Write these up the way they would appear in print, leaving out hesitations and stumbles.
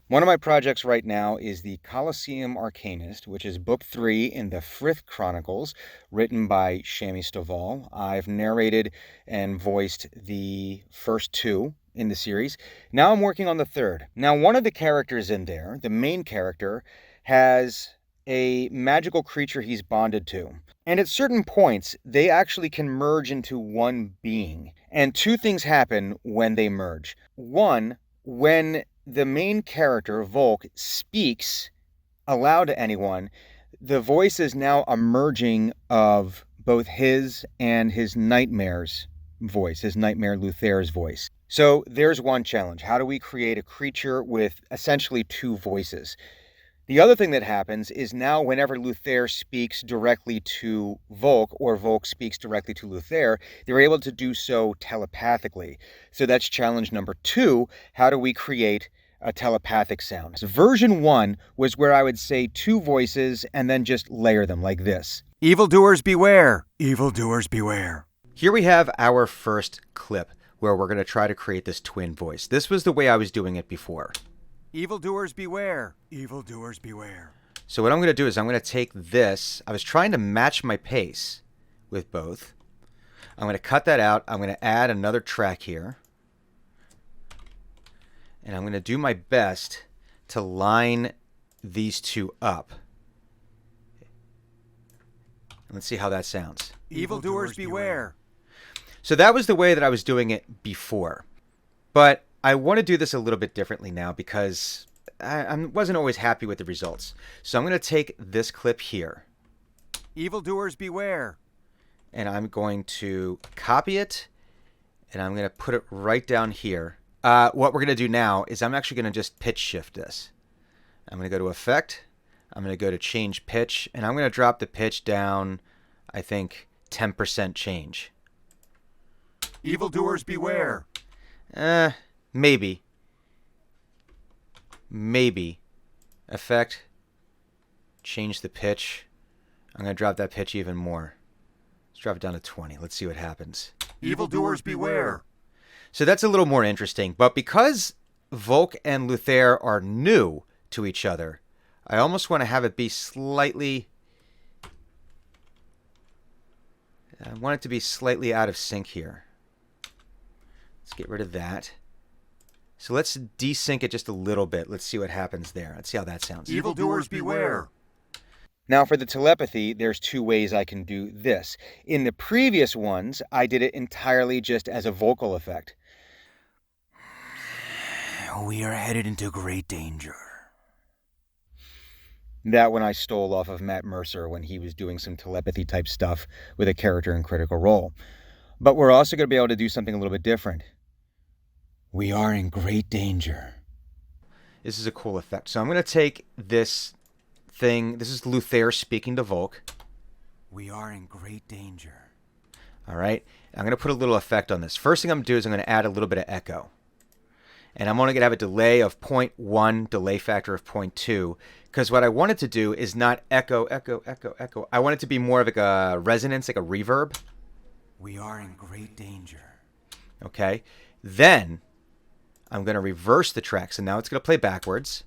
One of my projects right now is the Coliseum Arcanist, which is book 3 in the Frith Chronicles, written by Shami Stovall. I've narrated and voiced the first 2 in the series. Now I'm working on the 3rd. Now, one of the characters in there, the main character, has a magical creature he's bonded to. And at certain points, they actually can merge into one being. And 2 things happen when they merge. One, when the main character, Volke, speaks aloud to anyone, the voice is now a merging of both his and his nightmare's voice, his nightmare Luthair's voice. So there's one challenge. How do we create a creature with essentially 2 voices? The other thing that happens is now whenever Luthair speaks directly to Volke or Volke speaks directly to Luthair, they're able to do so telepathically. So that's challenge number 2. How do we create a telepathic sound? So version 1 was where I would say 2 voices and then just layer them like this. Evildoers beware! Evildoers beware! Here we have our first clip where we're going to try to create this twin voice. This was the way I was doing it before. Evildoers beware! Evildoers beware! So what I'm going to do is I'm going to take this. I was trying to match my pace with both. I'm going to cut that out. I'm going to add another track here. And I'm going to do my best to line these 2 up. Let's see how that sounds. Evildoers beware! So that was the way that I was doing it before. But I want to do this a little bit differently now because I wasn't always happy with the results. So I'm going to take this clip here. Evildoers beware! And I'm going to copy it. And I'm going to put it right down here. What we're going to do now is I'm actually going to just pitch shift this. I'm going to go to Effect. I'm going to go to Change Pitch. And I'm going to drop the pitch down, I think, 10% change. Evildoers beware! Maybe. Maybe. Effect. Change the pitch. I'm going to drop that pitch even more. Let's drop it down to 20. Let's see what happens. Evildoers beware! So that's a little more interesting. But because Volke and Luthair are new to each other, I almost want to have it be slightly... I want it to be slightly out of sync here. Let's get rid of that. So let's desync it just a little bit. Let's see what happens there. Let's see how that sounds. Evildoers beware! Now for the telepathy, there's 2 ways I can do this. In the previous ones, I did it entirely just as a vocal effect. We are headed into great danger. That one I stole off of Matt Mercer when he was doing some telepathy type stuff with a character in Critical Role. But we're also going to be able to do something a little bit different. We are in great danger. This is a cool effect. So I'm going to take this thing. This is Luthair speaking to Volke. We are in great danger. All right. I'm going to put a little effect on this. First thing I'm going to do is I'm going to add a little bit of echo. And I'm only going to have a delay of 0.1, delay factor of 0.2. Because what I wanted to do is not echo, echo, echo, echo. I want it to be more of like a resonance, like a reverb. We are in great danger. Okay. Then I'm going to reverse the track. So now it's going to play backwards.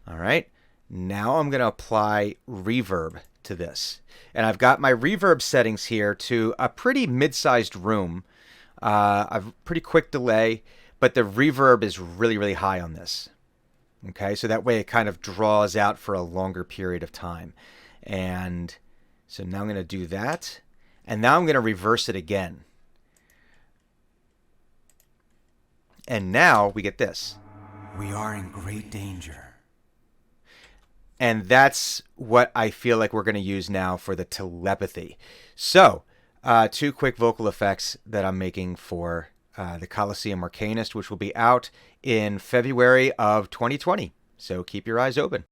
All right. Now I'm going to apply reverb to this. And I've got my reverb settings here to a pretty mid-sized room. I've pretty quick delay, but the reverb is really, really high on this. Okay, so that way it kind of draws out for a longer period of time. And so now I'm going to do that. And now I'm going to reverse it again. And now we get this. We are in great danger. And that's what I feel like we're going to use now for the telepathy. So, 2 quick vocal effects that I'm making for the Coliseum Arcanist, which will be out in February of 2020. So keep your eyes open.